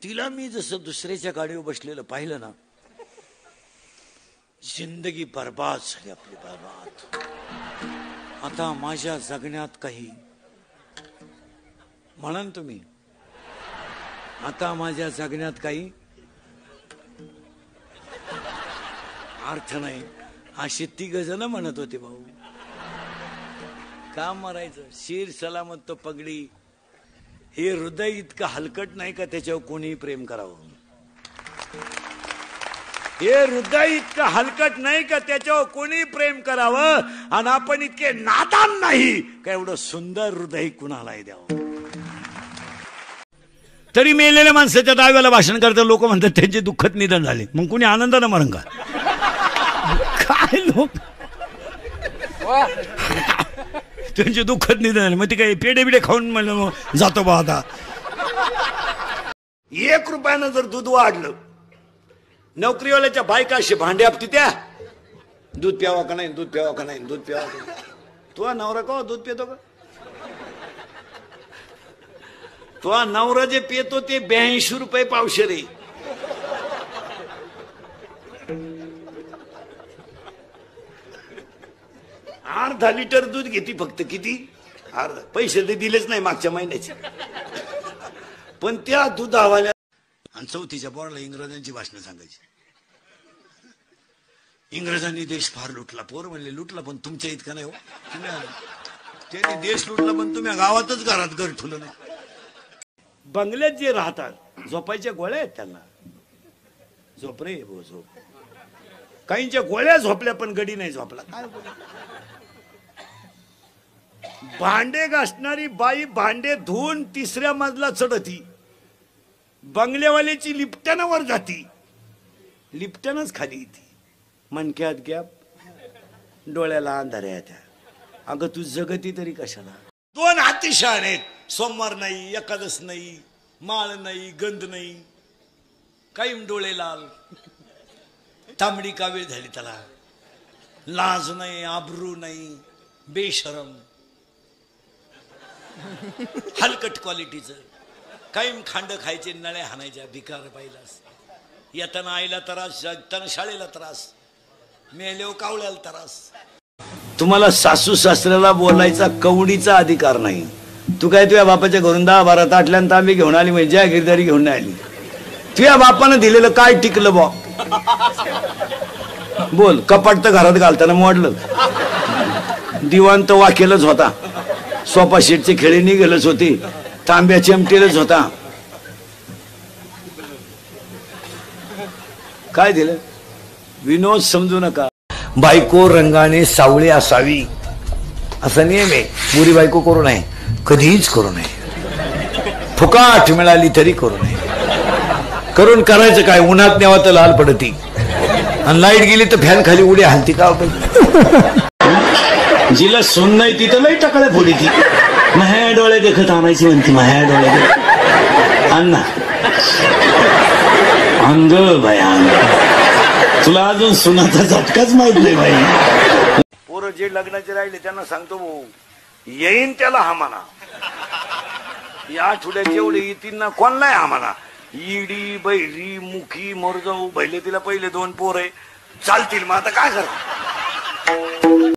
तिला मी जसं दुसऱ्याच्या गाडीवर बसलेलं पाहिलं ना, जिंदगी बर्बाद झाली आपली, बर्बाद. आता माझ्या जगण्यात काही म्हणाल तुम्ही, आता माझ्या जगण्यात काही अर्थ नाही, अशी 3 जण म्हणत होते. भाऊ का मरायचं, शिर सलामत तो पगडी. हे हृदय इतकं हलकट नाही का त्याच्यावर कोणी प्रेम करावं. हे हृदय इतकं हलकट नाही का त्याच्यावर कोणी प्रेम करावं. आणि आपण इतके नादान नाही का एवढं सुंदर हृदय कुणालाही द्यावं. तरी मेलेल्या माणसाच्या दाव्याला भाषण करता लोक म्हणतात त्यांचे दुःखद निधन झाले. मग कुणी आनंदानं मरण का? काय लोक त्यांचे दुःखद निधन झाले, मग ते काय पेढे बिडे खाऊन म्हणलं जातो बा. आता 1 रुपयानं जर दूध वाढलं, नोकरीवाल्याच्या बायका असे भांडे आपती, त्या दूध प्यावा का नाही, दूध प्यावा का नाही, दूध प्यावा का नाही. तुझा नवरा का दूध पितो का? तुझा नवरा जे पितो ते 82 रुपये पावशेर आहे. अर्धा लिटर दूध घेते फक्त. किती? अर्धा. पैसे ते दिलेच नाही मागच्या महिन्याचे, पण त्या दुधावाल्या. आणि 4थीच्या बोर्डाला इंग्रजांची भाषणं सांगायची. इंग्रजांनी देश फार लुटला. पोर म्हणले लुटला पण तुमच्या इतका नाही हो. त्यांनी देश लुटला पण तुम्ही गावातच घरात घर ठेवलं नाही. बंगल्यात जे राहतात झोपायच्या गोळ्या आहेत त्यांना. झोप रे भो झोप. काहींच्या गोळ्या झोपल्या पण गडी नाही झोपला. काय भांडे घासणारी बाई भांडे धुवून 3ऱ्या मजला चढती. बंगल्यावाल्याची लिफ्टनं वर जाती, लिफ्टनच खाली येते. मनक्यात गॅप, डोळ्याला अंधाऱ्या येत्या. अगं तू जगती तरी कशाला? 2 अतिशहाणे आहेत. सोमवार नाही, एकादश नाही, माळ नाही, गंध नाही, काही डोळे लाल, तांबडी कावीळ झाली त्याला. लाज नाही, आबरू नाही, बेशरम, हलकट क्वालिटीचं. काही खांड खायचे, नळ्या हाणायच्या, भिकार पाहिलास. येताना आईला त्रास, जगताना शाळेला त्रास, मेल्यावर कावळ्याला त्रास. तुम्हाला सासू सासऱ्याला बोलायचा कवडीचा अधिकार नाही. तू काय तुझ्या बापाच्या घरून 10-12 ताटल्यान तांबी घेऊन आली म्हणजे जागीरदारी घेऊन नाही आली. तुझ्या बापानं दिलेलं काय टिकलं बॉ? बोल. कपाट तर घरात घालताना मोडलं, दिवाण तर वाकेलच होता, सोफा शीटचे खेळे निघेलच होते, तांब्या चिमटेलच होता. काय दिलं? विनोद समजू नका. बायको रंगाने सावळी असावी असा नियम आहे. मुरी बायको करू नये, कधीच करू नये. फुकाट मिळाली तरी करू नये. करून करायचं काय? उन्हात न्यावा तर लाल पडती, आणि लाईट गेली तर फॅन खाली उड्या हालती. का जिला सोन नाही तिथं लई टाकळ्या फोडी ती. माझ्या डोळे देखत आणायची म्हणती, माझ्या डोळे देखत अण्णा अंग भयान. तुला अजून सुनाचा झटकाच माहित नाही बाई. पोरं जे लग्नाचे राहिले त्यांना सांगतो भाऊ, येईन त्याला हा म्हणा. या आठवड्यात जेवढे येतील ना कोणलाय हा म्हणा. इडी बैरी मुखी मोरजाऊ भैले तिला पहिले 2 पोर आहे चालतील. मग आता काय करा?